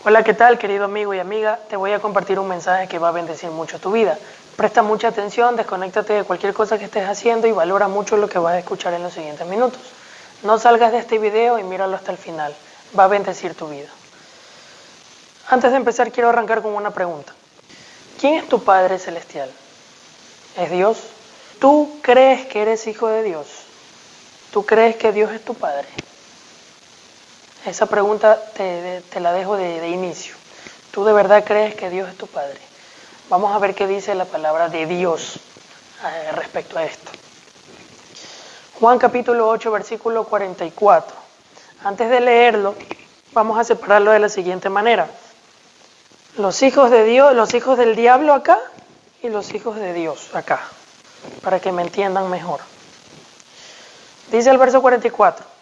Hola, ¿qué tal, querido amigo y amiga? Te voy a compartir un mensaje que va a bendecir mucho tu vida. Presta mucha atención, desconéctate de cualquier cosa que estés haciendo y valora mucho lo que vas a escuchar en los siguientes minutos. No salgas de este video y míralo hasta el final. Va a bendecir tu vida. Antes de empezar, quiero arrancar con una pregunta. ¿Quién es tu Padre Celestial? ¿Es Dios? ¿Tú crees que eres hijo de Dios? ¿Tú crees que Dios es tu Padre? Esa pregunta te la dejo de inicio. ¿Tú de verdad crees que Dios es tu Padre? Vamos a ver qué dice la palabra de Dios respecto a esto. Juan capítulo 8, versículo 44. Antes de leerlo, vamos a separarlo de la siguiente manera. Los hijos de Dios, los hijos del diablo acá y los hijos de Dios acá, para que me entiendan mejor. Dice el verso 44.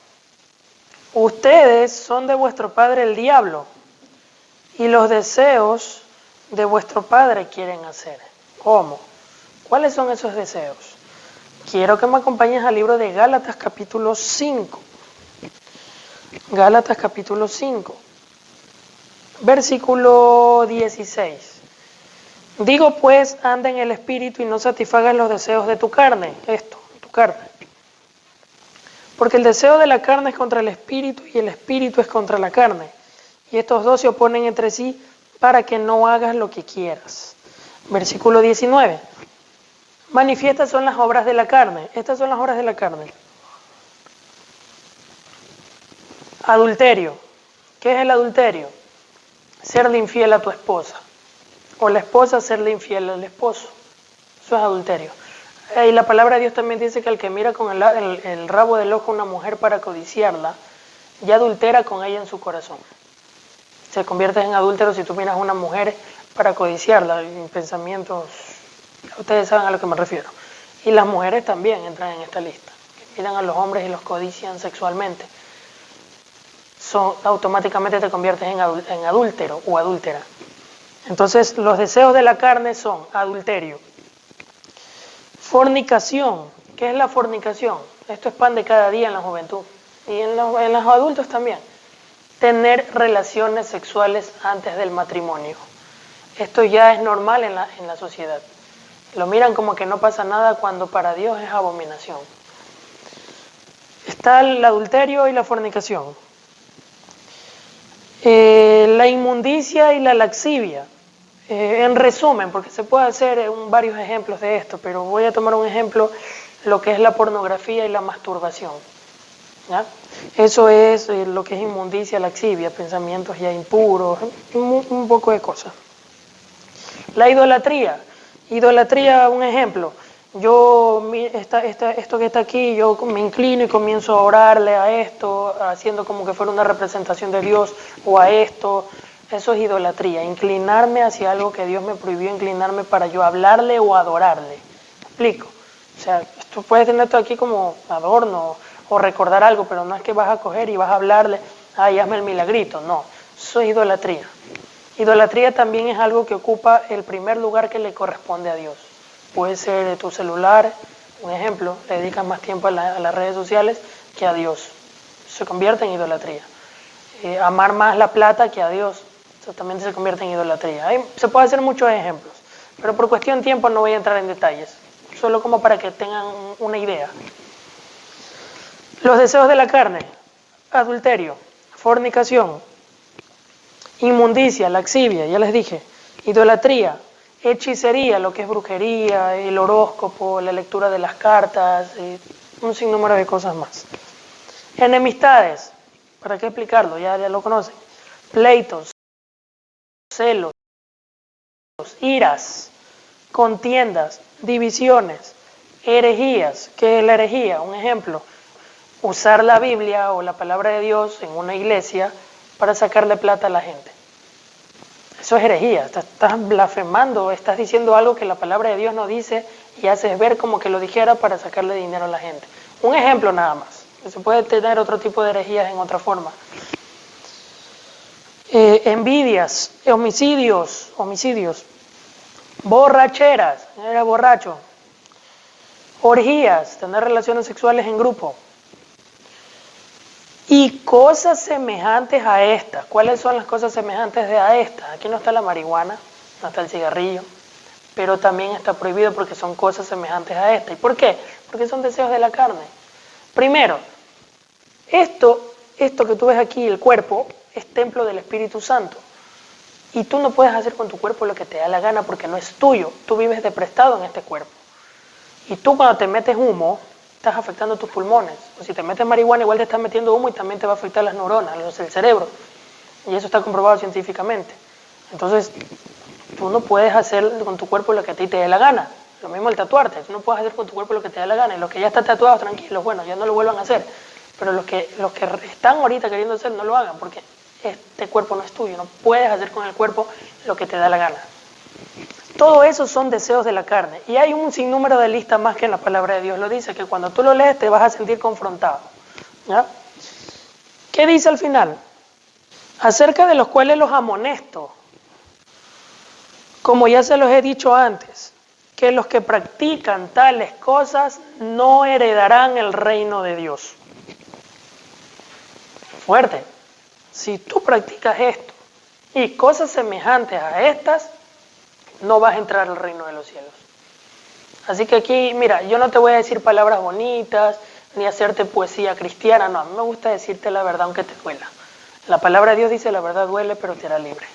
Ustedes son de vuestro padre el diablo, y los deseos de vuestro padre quieren hacer. ¿Cómo? ¿Cuáles son esos deseos? Quiero que me acompañes al libro de Gálatas capítulo 5. Gálatas capítulo 5, versículo 16. Digo pues, anda en el espíritu y no satisfagas los deseos de tu carne. Tu carne. Porque el deseo de la carne es contra el espíritu y el espíritu es contra la carne. Y estos dos se oponen entre sí para que no hagas lo que quieras. Versículo 19. Manifiestas son las obras de la carne. Estas son las obras de la carne. Adulterio. ¿Qué es el adulterio? Serle infiel a tu esposa. O la esposa serle infiel al esposo. Eso es adulterio. Y la palabra de Dios también dice que el que mira con el rabo del ojo a una mujer para codiciarla, ya adultera con ella en su corazón. Se convierte en adúltero si tú miras a una mujer para codiciarla, en pensamientos, ustedes saben a lo que me refiero. Y las mujeres también entran en esta lista, que miran a los hombres y los codician sexualmente. Automáticamente te conviertes en adúltero o adúltera. Entonces, los deseos de la carne son adulterio. Fornicación. ¿Qué es la fornicación? Esto es pan de cada día en la juventud y en los adultos también. Tener relaciones sexuales antes del matrimonio. Esto ya es normal en la sociedad. Lo miran como que no pasa nada cuando para Dios es abominación. Está el adulterio y la fornicación. La inmundicia y la laxivia. En resumen, porque se puede hacer varios ejemplos de esto, pero voy a tomar un ejemplo, lo que es la pornografía y la masturbación. ¿Ya? Eso es lo que es inmundicia, laxivia, pensamientos ya impuros, un poco de cosas. La idolatría. Idolatría, un ejemplo. Esto que está aquí, yo me inclino y comienzo a orarle a esto, haciendo como que fuera una representación de Dios, o a esto. Eso es idolatría, inclinarme hacia algo que Dios me prohibió inclinarme para yo hablarle o adorarle. ¿Me explico? O sea, tú puedes tener esto aquí como adorno o recordar algo, pero no es que vas a coger y vas a hablarle, ay, hazme el milagrito. No, eso es idolatría. Idolatría también es algo que ocupa el primer lugar que le corresponde a Dios. Puede ser tu celular, un ejemplo, le dedicas más tiempo a las redes sociales que a Dios. Se convierte en idolatría. Amar más la plata que a Dios. Eso también se convierte en idolatría. Se puede hacer muchos ejemplos, pero por cuestión de tiempo no voy a entrar en detalles, solo como para que tengan una idea. Los deseos de la carne: adulterio, fornicación, inmundicia, laxivia, ya les dije, idolatría, hechicería, lo que es brujería, el horóscopo, la lectura de las cartas, un sinnúmero de cosas más. Enemistades, ¿para qué explicarlo? Ya lo conocen. Pleitos, celos, iras, contiendas, divisiones, herejías. ¿Qué es la herejía? Un ejemplo, usar la Biblia o la palabra de Dios en una iglesia para sacarle plata a la gente. Eso es herejía, estás blasfemando, estás diciendo algo que la palabra de Dios no dice y haces ver como que lo dijera para sacarle dinero a la gente. Un ejemplo nada más, se puede tener otro tipo de herejías en otra forma. Envidias, homicidios, borracheras, era borracho, orgías, tener relaciones sexuales en grupo, Y cosas semejantes a estas. ¿Cuáles son las cosas semejantes a estas? Aquí no está la marihuana, no está el cigarrillo, pero también está prohibido porque son cosas semejantes a estas. ¿Y por qué? Porque son deseos de la carne. Primero, esto que tú ves aquí, el cuerpo, es templo del Espíritu Santo. Y tú no puedes hacer con tu cuerpo lo que te da la gana porque no es tuyo. Tú vives de prestado en este cuerpo. Y tú cuando te metes humo, estás afectando tus pulmones. O si te metes marihuana, igual te estás metiendo humo y también te va a afectar las neuronas, el cerebro. Y eso está comprobado científicamente. Entonces, tú no puedes hacer con tu cuerpo lo que a ti te dé la gana. Lo mismo el tatuarte. Tú no puedes hacer con tu cuerpo lo que te dé la gana. Y los que ya están tatuados, tranquilos, bueno, ya no lo vuelvan a hacer. Pero los que están ahorita queriendo hacer, no lo hagan porque este cuerpo no es tuyo. No puedes hacer con el cuerpo lo que te da la gana. Todo eso son deseos de la carne. Y hay un sinnúmero de listas más que en la palabra de Dios lo dice, que cuando tú lo lees te vas a sentir confrontado. ¿Ya? ¿Qué dice al final? Acerca de los cuales los amonesto, como ya se los he dicho antes, que los que practican tales cosas no heredarán el reino de Dios. Fuerte. Si tú practicas esto y cosas semejantes a estas, no vas a entrar al reino de los cielos. Así que aquí, mira, yo no te voy a decir palabras bonitas, ni hacerte poesía cristiana, no, a mí me gusta decirte la verdad aunque te duela. La palabra de Dios dice, la verdad duele, pero te hará libre.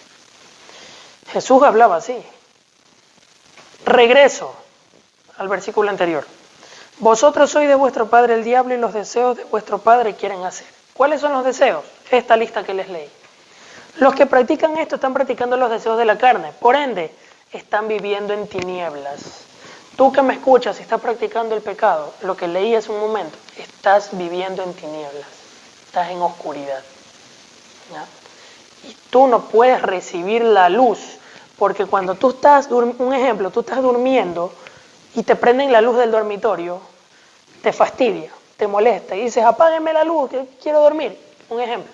Jesús hablaba así. Regreso al versículo anterior. Vosotros sois de vuestro padre el diablo y los deseos de vuestro padre quieren hacer. ¿Cuáles son los deseos? Esta lista que les leí. Los que practican esto están practicando los deseos de la carne. Por ende, están viviendo en tinieblas. Tú que me escuchas, si estás practicando el pecado, lo que leí hace un momento, estás viviendo en tinieblas. Estás en oscuridad. ¿Ya? Y tú no puedes recibir la luz, porque cuando tú estás, un ejemplo, tú estás durmiendo y te prenden la luz del dormitorio, te fastidia, te molesta y dices, apáguenme la luz, que quiero dormir. Un ejemplo.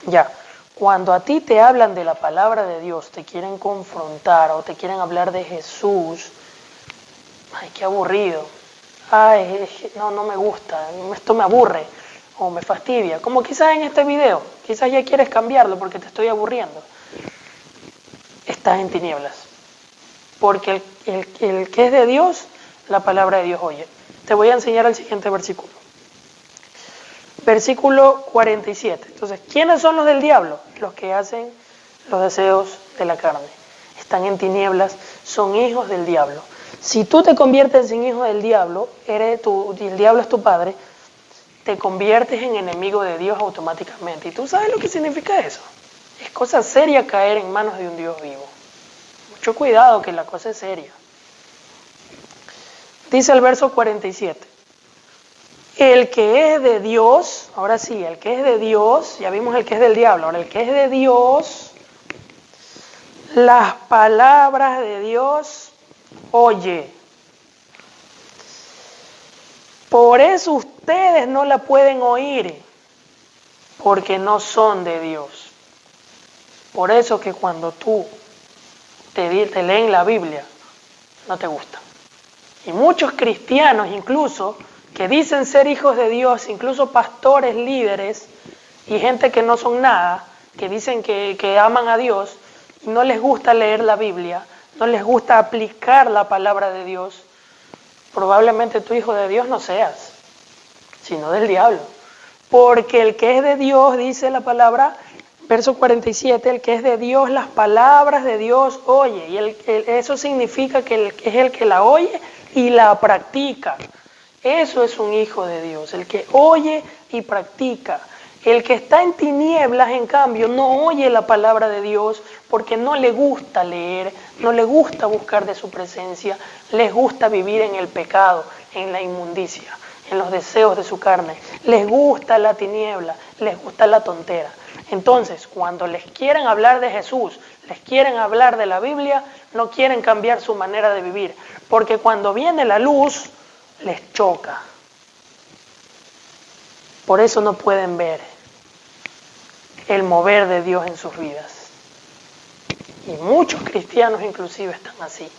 Ya. Cuando a ti te hablan de la palabra de Dios, te quieren confrontar o te quieren hablar de Jesús, ay, qué aburrido, ay, no me gusta, esto me aburre o me fastidia, como quizás en este video, quizás ya quieres cambiarlo porque te estoy aburriendo, estás en tinieblas, porque el que es de Dios, la palabra de Dios oye. Te voy a enseñar el siguiente versículo. Versículo 47. Entonces, ¿quiénes son los del diablo? Los que hacen los deseos de la carne. Están en tinieblas, son hijos del diablo. Si tú te conviertes en hijo del diablo, el diablo es tu padre, te conviertes en enemigo de Dios automáticamente. ¿Y tú sabes lo que significa eso? Es cosa seria caer en manos de un Dios vivo. Mucho cuidado, que la cosa es seria. Dice el verso 47. El que es de Dios, ahora sí, el que es de Dios, ya vimos el que es del diablo, ahora el que es de Dios, las palabras de Dios oye. Por eso ustedes no la pueden oír, porque no son de Dios. Por eso que cuando tú te leen la Biblia, no te gusta. Y muchos cristianos incluso, que dicen ser hijos de Dios, incluso pastores, líderes y gente que no son nada, que dicen que aman a Dios, y no les gusta leer la Biblia, no les gusta aplicar la palabra de Dios, probablemente tu hijo de Dios no seas, sino del diablo. Porque el que es de Dios, dice la palabra, verso 47, el que es de Dios, las palabras de Dios oye. Y eso significa que es el que la oye y la practica. Eso es un hijo de Dios, el que oye y practica. El que está en tinieblas, en cambio, no oye la palabra de Dios porque no le gusta leer, no le gusta buscar de su presencia, les gusta vivir en el pecado, en la inmundicia, en los deseos de su carne. Les gusta la tiniebla, les gusta la tontera. Entonces, cuando les quieren hablar de Jesús, les quieren hablar de la Biblia, no quieren cambiar su manera de vivir, porque cuando viene la luz, les choca. Por eso no pueden ver el mover de Dios en sus vidas. Y muchos cristianos inclusive están así,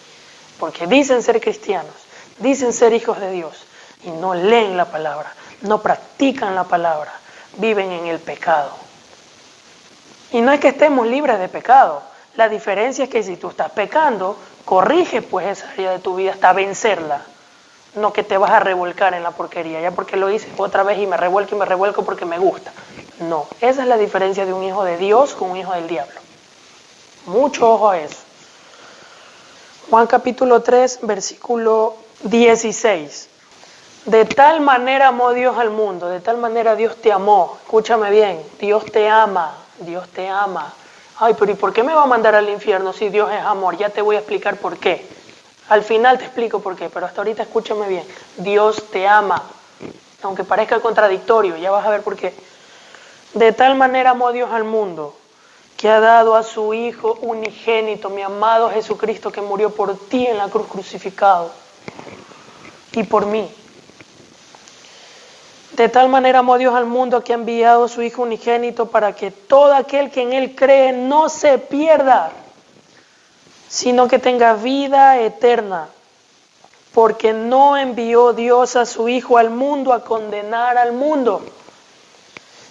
porque dicen ser cristianos, dicen ser hijos de Dios, y no leen la palabra, no practican la palabra, viven en el pecado. Y no es que estemos libres de pecado. La diferencia es que si tú estás pecando, corrige pues esa área de tu vida hasta vencerla. No que te vas a revolcar en la porquería, ya porque lo hice otra vez y me revuelco porque me gusta. No, esa es la diferencia de un hijo de Dios con un hijo del diablo. Mucho ojo a eso. Juan capítulo 3, versículo 16. De tal manera amó Dios al mundo, de tal manera Dios te amó. Escúchame bien, Dios te ama, Dios te ama. Ay, pero ¿y por qué me va a mandar al infierno si Dios es amor? Ya te voy a explicar por qué. Al final te explico por qué, pero hasta ahorita escúchame bien. Dios te ama, aunque parezca contradictorio, ya vas a ver por qué. De tal manera amó Dios al mundo, que ha dado a su Hijo unigénito, mi amado Jesucristo, que murió por ti en la cruz crucificado y por mí. De tal manera amó Dios al mundo que ha enviado a su Hijo unigénito para que todo aquel que en Él cree no se pierda, sino que tenga vida eterna. Porque no envió Dios a su Hijo al mundo a condenar al mundo,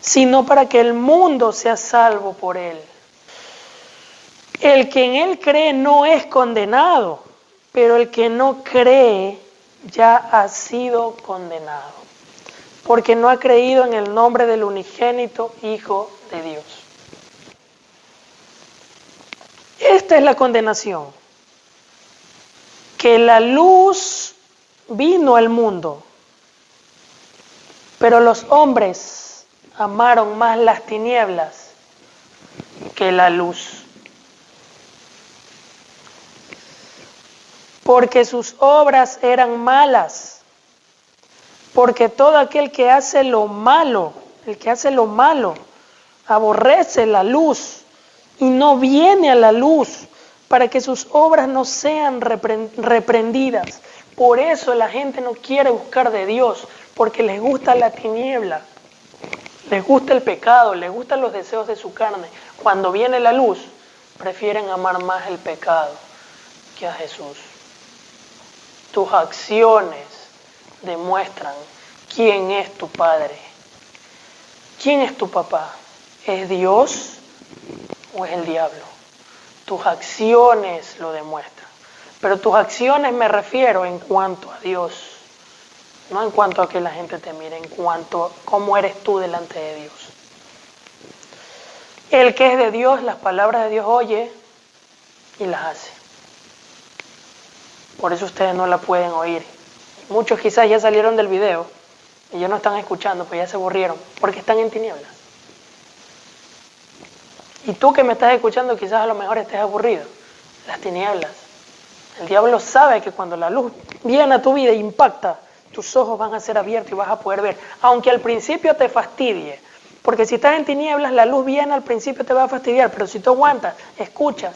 sino para que el mundo sea salvo por Él. El que en Él cree no es condenado, pero el que no cree ya ha sido condenado, porque no ha creído en el nombre del unigénito Hijo de Dios. Esta es la condenación, que la luz vino al mundo, pero los hombres amaron más las tinieblas que la luz, porque sus obras eran malas. Porque todo aquel que hace lo malo, el que hace lo malo, aborrece la luz y no viene a la luz para que sus obras no sean reprendidas. Por eso la gente no quiere buscar de Dios, porque les gusta la tiniebla, les gusta el pecado, les gustan los deseos de su carne. Cuando viene la luz, prefieren amar más el pecado que a Jesús. Tus acciones demuestran quién es tu padre, quién es tu papá. ¿Es Dios o es el diablo? Tus acciones lo demuestran. Pero tus acciones me refiero en cuanto a Dios, no en cuanto a que la gente te mire, en cuanto a cómo eres tú delante de Dios. El que es de Dios, las palabras de Dios oye y las hace. Por eso ustedes no la pueden oír. Muchos quizás ya salieron del video y ya no están escuchando, pues ya se aburrieron, porque están en tinieblas. Y tú que me estás escuchando quizás a lo mejor estés aburrido. Las tinieblas. El diablo sabe que cuando la luz viene a tu vida e impacta, tus ojos van a ser abiertos y vas a poder ver. Aunque al principio te fastidie, porque si estás en tinieblas, la luz viene al principio te va a fastidiar, pero si tú aguantas, escuchas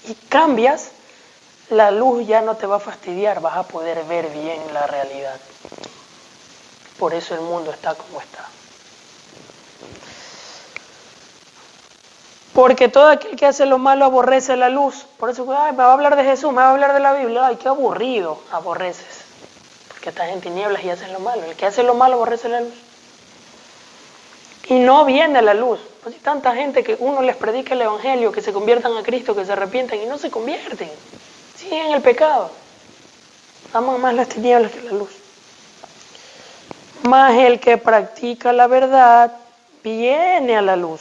y cambias, la luz ya no te va a fastidiar, vas a poder ver bien la realidad. Por eso el mundo está como está. Porque todo aquel que hace lo malo aborrece la luz. Por eso, ay, me va a hablar de Jesús, me va a hablar de la Biblia. Ay, qué aburrido. Aborreces. Porque estás en tinieblas y haces lo malo. El que hace lo malo aborrece la luz. Y no viene la luz. Pues hay tanta gente que uno les predica el evangelio, que se conviertan a Cristo, que se arrepientan y no se convierten. Siguen en el pecado. Aman más las tinieblas que la luz. Mas el que practica la verdad viene a la luz,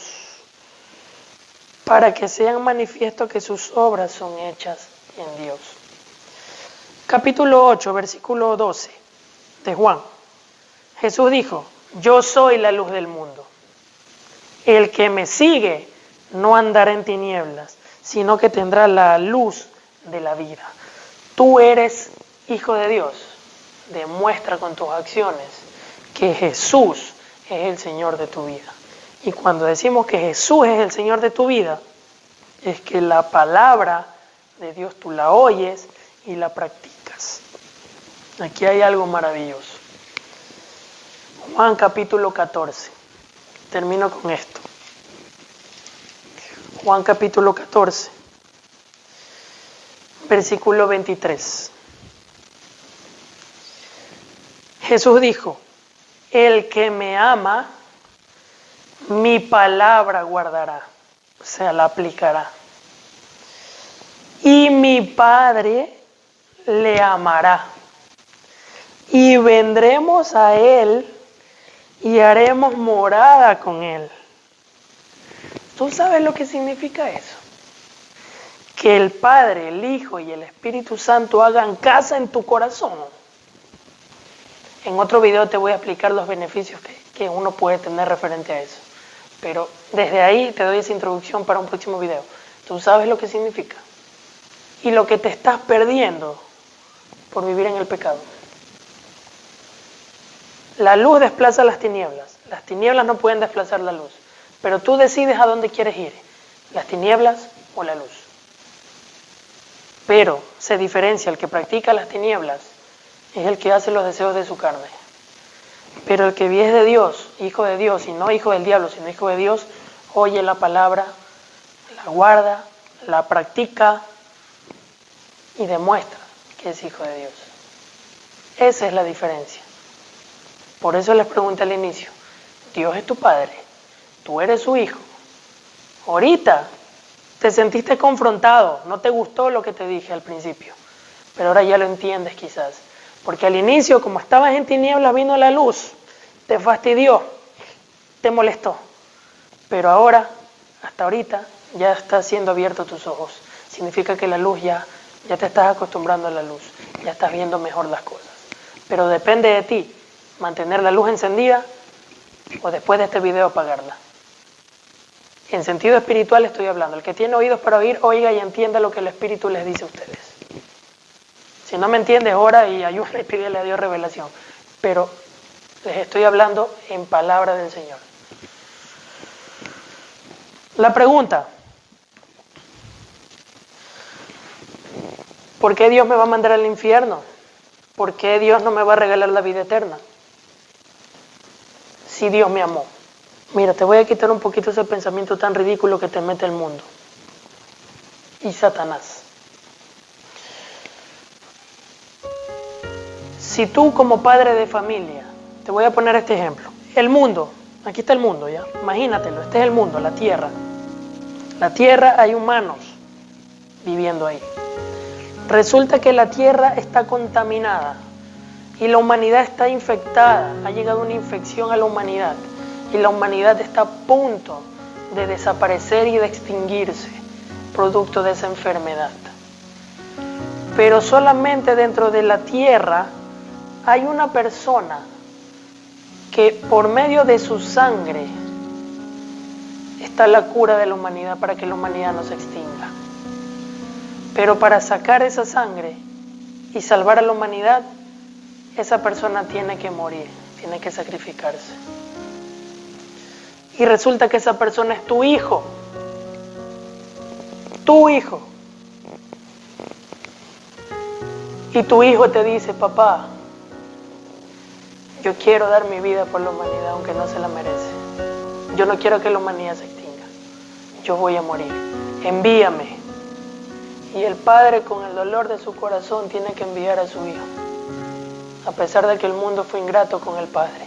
para que sean manifiesto que sus obras son hechas en Dios. Capítulo 8, versículo 12 de Juan. Jesús dijo, yo soy la luz del mundo. El que me sigue no andará en tinieblas, sino que tendrá la luz de la vida. Tú eres hijo de Dios. Demuestra con tus acciones que Jesús es el Señor de tu vida. Y cuando decimos que Jesús es el Señor de tu vida, es que la palabra de Dios tú la oyes y la practicas. Aquí hay algo maravilloso. Juan capítulo 14. Termino con esto. Juan capítulo 14, versículo 23. Jesús dijo, el que me ama mi palabra guardará, o sea, la aplicará. Y mi Padre le amará. Y vendremos a Él y haremos morada con Él. ¿Tú sabes lo que significa eso? Que el Padre, el Hijo y el Espíritu Santo hagan casa en tu corazón. En otro video te voy a explicar los beneficios que uno puede tener referente a eso. Pero desde ahí te doy esa introducción para un próximo video. ¿Tú sabes lo que significa? Y lo que te estás perdiendo por vivir en el pecado. La luz desplaza las tinieblas. Las tinieblas no pueden desplazar la luz. Pero tú decides a dónde quieres ir. Las tinieblas o la luz. Pero se diferencia el que practica las tinieblas es el que hace los deseos de su carne. Pero el que es de Dios, hijo de Dios, y no hijo del diablo, sino hijo de Dios, oye la palabra, la guarda, la practica y demuestra que es hijo de Dios. Esa es la diferencia. Por eso les pregunté al inicio, Dios es tu Padre, tú eres su hijo. Ahorita te sentiste confrontado, no te gustó lo que te dije al principio, pero ahora ya lo entiendes quizás. Porque al inicio, como estabas en tinieblas, vino la luz, te fastidió, te molestó. Pero ahora, hasta ahorita, ya están siendo abiertos tus ojos. Significa que la luz ya te estás acostumbrando a la luz, ya estás viendo mejor las cosas. Pero depende de ti, mantener la luz encendida o después de este video apagarla. En sentido espiritual estoy hablando. El que tiene oídos para oír, oiga y entienda lo que el Espíritu les dice a ustedes. Si no me entiendes, ora y ayúdame y pídele a Dios revelación. Pero les estoy hablando en palabra del Señor. La pregunta: ¿por qué Dios me va a mandar al infierno? ¿Por qué Dios no me va a regalar la vida eterna? Si Dios me amó. Mira, te voy a quitar un poquito ese pensamiento tan ridículo que te mete el mundo y Satanás. Si tú como padre de familia, te voy a poner este ejemplo, el mundo, aquí está el mundo ya, imagínatelo, este es el mundo, la tierra. La tierra, hay humanos viviendo ahí. Resulta que la tierra está contaminada y la humanidad está infectada, ha llegado una infección a la humanidad y la humanidad está a punto de desaparecer y de extinguirse, producto de esa enfermedad. Pero solamente dentro de la tierra hay una persona que por medio de su sangre está la cura de la humanidad para que la humanidad no se extinga. Pero para sacar esa sangre y salvar a la humanidad, esa persona tiene que morir, tiene que sacrificarse. Y resulta que esa persona es tu hijo. Tu hijo. Y tu hijo te dice: papá, yo quiero dar mi vida por la humanidad aunque no se la merece. Yo no quiero que la humanidad se extinga. Yo voy a morir. Envíame. Y el padre, con el dolor de su corazón, tiene que enviar a su hijo. A pesar de que el mundo fue ingrato con el padre,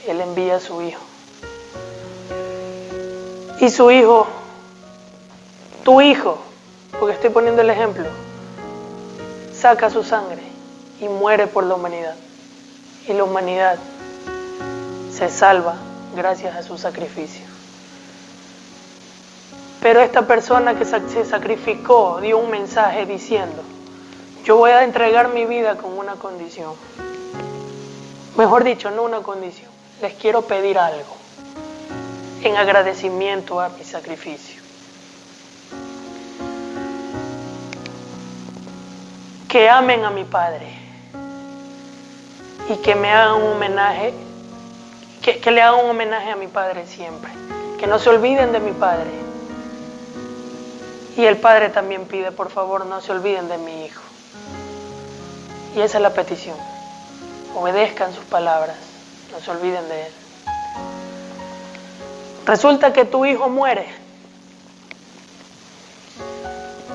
él envía a su hijo. Y su hijo, tu hijo, porque estoy poniendo el ejemplo, saca su sangre y muere por la humanidad. Y la humanidad se salva gracias a su sacrificio. Pero esta persona que se sacrificó dio un mensaje diciendo: yo voy a entregar mi vida con una condición. Mejor dicho, no una condición. Les quiero pedir algo en agradecimiento a mi sacrificio. Que amen a mi Padre y que me hagan un homenaje, que le hagan un homenaje a mi Padre siempre. Que no se olviden de mi Padre. Y el Padre también pide: por favor, no se olviden de mi Hijo. Y esa es la petición. Obedezcan sus palabras, no se olviden de Él. Resulta que tu hijo muere.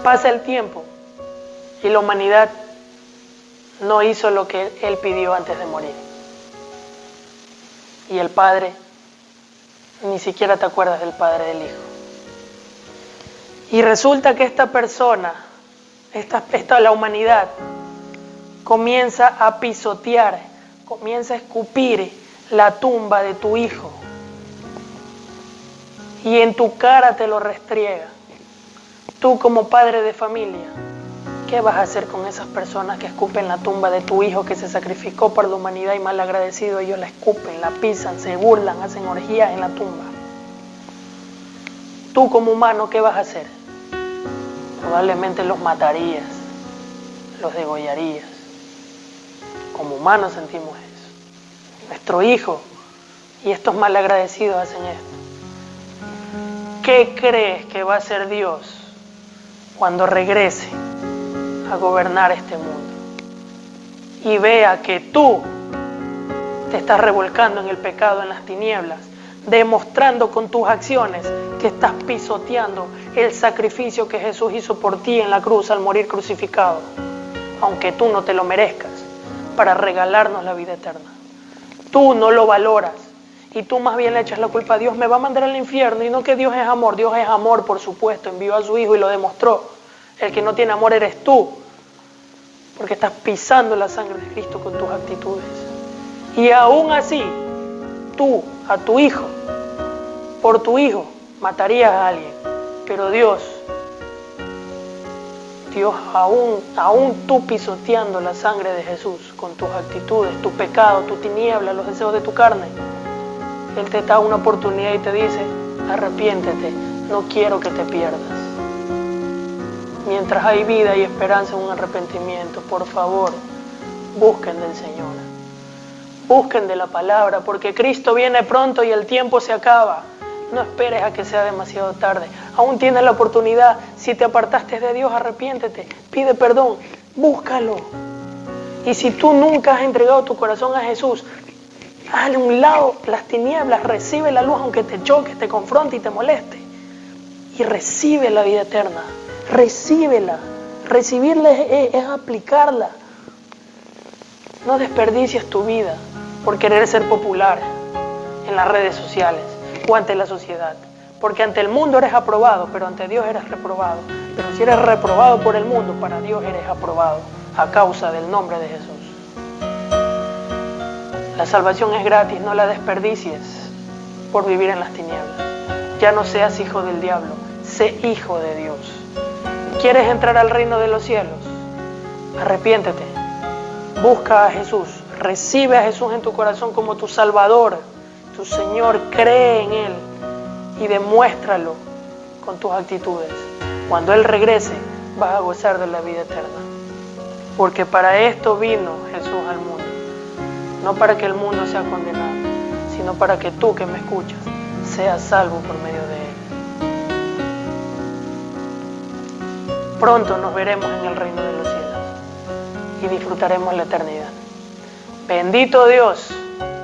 Pasa el tiempo y la humanidad no hizo lo que Él pidió antes de morir. Y el Padre ni siquiera te acuerdas del Padre del Hijo. Y resulta que esta persona, la humanidad, comienza a pisotear, comienza a escupir la tumba de tu hijo. Y en tu cara te lo restriega. Tú como padre de familia, ¿qué vas a hacer con esas personas que escupen la tumba de tu hijo que se sacrificó por la humanidad y mal agradecido? Ellos la escupen, la pisan, se burlan, hacen orgías en la tumba. Tú como humano, ¿qué vas a hacer? Probablemente los matarías, los degollarías. Como humanos sentimos eso. Nuestro hijo y estos malagradecidos hacen esto. ¿Qué crees que va a hacer Dios cuando regrese a gobernar este mundo y vea que tú te estás revolcando en el pecado, en las tinieblas, demostrando con tus acciones que estás pisoteando el sacrificio que Jesús hizo por ti en la cruz al morir crucificado, aunque tú no te lo merezcas, para regalarnos la vida eterna? Tú no lo valoras y tú más bien le echas la culpa a Dios. Me va a mandar al infierno, y no, que Dios es amor. Dios es amor, por supuesto, envió a su Hijo y lo demostró. El que no tiene amor eres tú, porque estás pisando la sangre de Cristo con tus actitudes. Y aún así, tú, a tu hijo, por tu hijo, matarías a alguien. Pero Dios, aún tú pisoteando la sangre de Jesús con tus actitudes, tu pecado, tu tiniebla, los deseos de tu carne, Él te da una oportunidad y te dice: arrepiéntete, no quiero que te pierdas. Mientras hay vida y esperanza en un arrepentimiento, por favor, busquen del Señor, busquen de la palabra, porque Cristo viene pronto y el tiempo se acaba. No esperes a que sea demasiado tarde. Aún tienes la oportunidad. Si te apartaste de Dios, arrepiéntete, pide perdón, búscalo. Y si tú nunca has entregado tu corazón a Jesús, hazle a un lado las tinieblas, recibe la luz aunque te choque, te confronte y te moleste. Y recibe la vida eterna, recíbela. Recibirla es aplicarla. No desperdicies tu vida por querer ser popular en las redes sociales o ante la sociedad. Porque ante el mundo eres aprobado, pero ante Dios eres reprobado. Pero si eres reprobado por el mundo, para Dios eres aprobado a causa del nombre de Jesús. La salvación es gratis, no la desperdicies por vivir en las tinieblas. Ya no seas hijo del diablo, sé hijo de Dios. ¿Quieres entrar al reino de los cielos? Arrepiéntete, busca a Jesús, recibe a Jesús en tu corazón como tu Salvador, tu Señor, cree en Él y demuéstralo con tus actitudes. Cuando Él regrese, vas a gozar de la vida eterna. Porque para esto vino Jesús al mundo. No para que el mundo sea condenado, sino para que tú que me escuchas seas salvo por medio de Él. Pronto nos veremos en el reino de los cielos y disfrutaremos la eternidad. Bendito Dios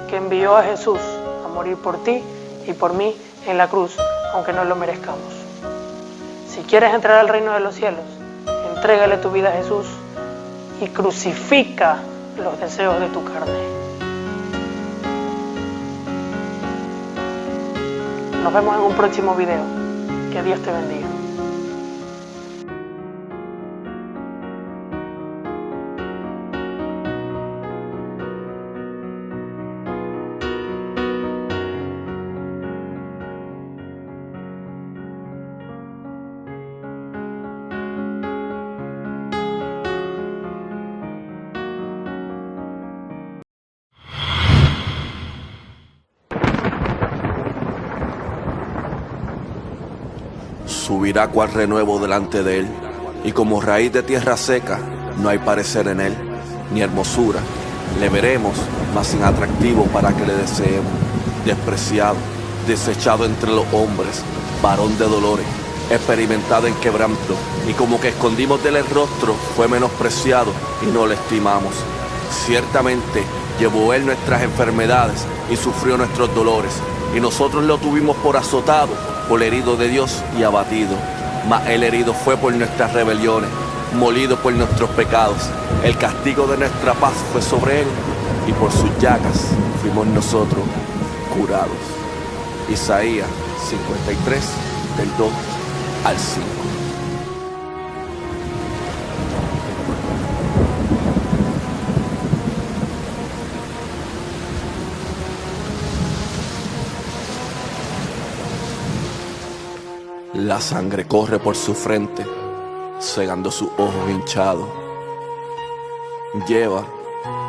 que envió a Jesús a morir por ti y por mí en la cruz, aunque no lo merezcamos. Si quieres entrar al reino de los cielos, entrégale tu vida a Jesús y crucifica los deseos de tu carne. Nos vemos en un próximo video. Que Dios te bendiga. Subirá cual renuevo delante de él, y como raíz de tierra seca, no hay parecer en él, ni hermosura. Le veremos, mas sin atractivo para que le deseemos. Despreciado, desechado entre los hombres, varón de dolores, experimentado en quebranto, y como que escondimos de él el rostro, fue menospreciado y no le estimamos. Ciertamente llevó él nuestras enfermedades y sufrió nuestros dolores, y nosotros lo tuvimos por azotado, por herido de Dios y abatido. Mas el herido fue por nuestras rebeliones, molido por nuestros pecados. El castigo de nuestra paz fue sobre él, y por sus llagas fuimos nosotros curados. Isaías 53, del 2 al 5. La sangre corre por su frente, cegando sus ojos hinchados. Lleva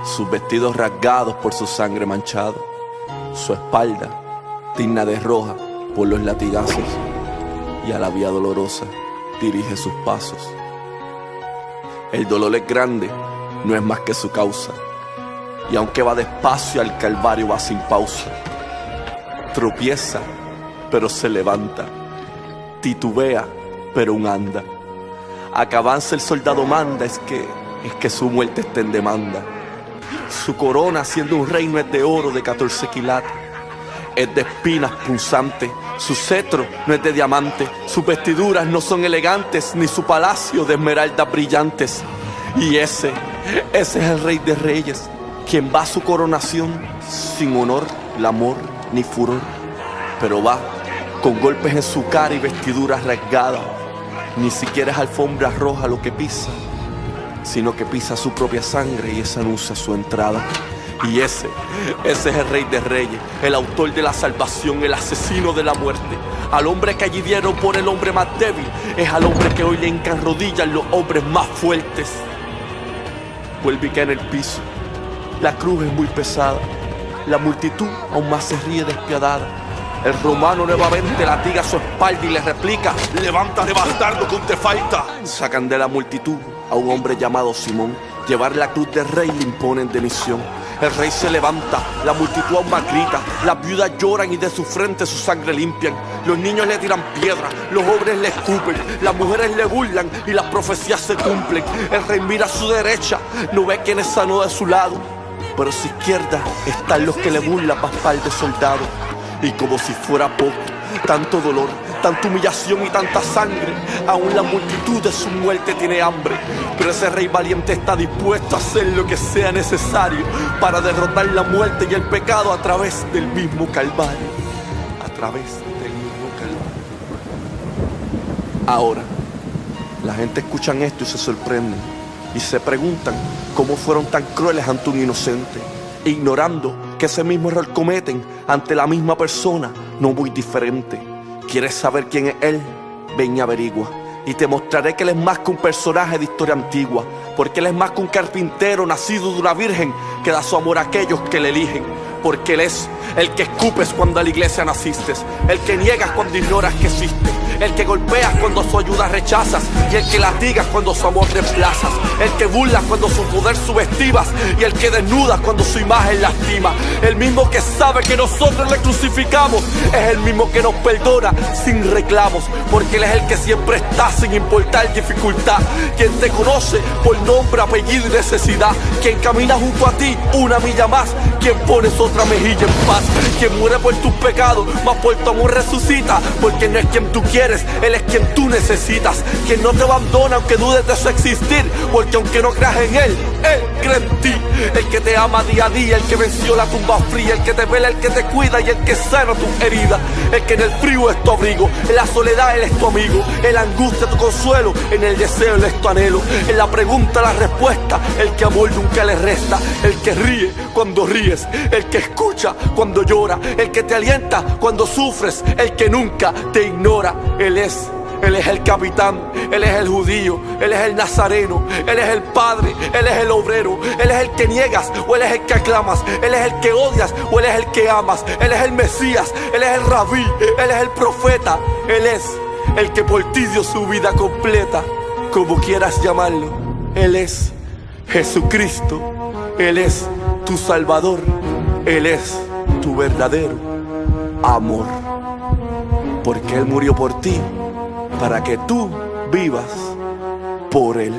sus vestidos rasgados por su sangre manchado. Su espalda tigna de roja por los latigazos, y a la vía dolorosa dirige sus pasos. El dolor es grande, no es más que su causa, y aunque va despacio al calvario va sin pausa. Tropieza, pero se levanta. Titubea, pero aún anda. A que avance el soldado manda, es que su muerte está en demanda. Su corona, siendo un reino, es de oro de 14 quilates. Es de espinas punzantes. Su cetro no es de diamante. Sus vestiduras no son elegantes, ni su palacio de esmeraldas brillantes. Y ese es el Rey de Reyes, quien va a su coronación sin honor, amor ni furor, pero va con golpes en su cara y vestiduras rasgadas. Ni siquiera es alfombra roja lo que pisa, sino que pisa su propia sangre, y esa anuncia su entrada. Y ese es el Rey de Reyes, el autor de la salvación, el asesino de la muerte. Al hombre que allí dieron por el hombre más débil, es al hombre que hoy le hincan rodillas los hombres más fuertes. Vuelve y cae en el piso. La cruz es muy pesada. La multitud aún más se ríe despiadada. El romano nuevamente latiga su espalda y le replica: levántate, bastardo, que aún te falta. Sacan de la multitud a un hombre llamado Simón. Llevar la cruz del rey le imponen de misión. El rey se levanta, la multitud aún más grita. Las viudas lloran y de su frente su sangre limpian. Los niños le tiran piedras, los hombres le escupen, las mujeres le burlan y las profecías se cumplen. El rey mira a su derecha, no ve quién es sano de su lado, pero a su izquierda están los que le burlan para par de soldados. Y como si fuera poco, tanto dolor, tanta humillación y tanta sangre, aún la multitud de su muerte tiene hambre. Pero ese rey valiente está dispuesto a hacer lo que sea necesario para derrotar la muerte y el pecado a través del mismo Calvario. A través del mismo Calvario. Ahora, la gente escucha esto y se sorprende y se preguntan cómo fueron tan crueles ante un inocente, ignorando que ese mismo error cometen ante la misma persona, no muy diferente. ¿Quieres saber quién es él? Ven y averigua, y te mostraré que él es más que un personaje de historia antigua, porque él es más que un carpintero nacido de una virgen que da su amor a aquellos que le eligen. Porque él es el que escupes cuando a la iglesia naciste, el que niegas cuando ignoras que existe, el que golpeas cuando su ayuda rechazas, y el que latigas cuando su amor reemplazas, el que burlas cuando su poder subestimas, y el que desnudas cuando su imagen lastima. El mismo que sabe que nosotros le crucificamos es el mismo que nos perdona sin reclamos, porque él es el que siempre está sin importar dificultad, quien te conoce por nombre, apellido y necesidad, quien camina junto a ti una milla más, quien pones otra mejilla en paz, quien muere por tus pecados, mas por tu amor resucita, porque no es quien tú quieres, él es quien tú necesitas, quien no te abandona aunque dudes de su existir, porque aunque no creas en él cree en ti, el que te ama día a día, el que venció la tumba fría, el que te vela, el que te cuida y el que sana tus heridas, el que en el frío es tu abrigo, en la soledad él es tu amigo, en la angustia tu consuelo, en el deseo él es tu anhelo, en la pregunta la respuesta, el que amor nunca le resta, el que ríe cuando ríes, el que escucha cuando llora, el que te alienta cuando sufres, el que nunca te ignora. Él es el capitán, él es el judío, él es el nazareno, él es el padre, él es el obrero, él es el que niegas o él es el que aclamas, él es el que odias o él es el que amas, él es el Mesías, él es el rabí, él es el profeta, él es el que por ti dio su vida completa, como quieras llamarlo. Él es Jesucristo, él es tu Salvador, él es tu verdadero amor, porque él murió por ti, para que tú vivas por él.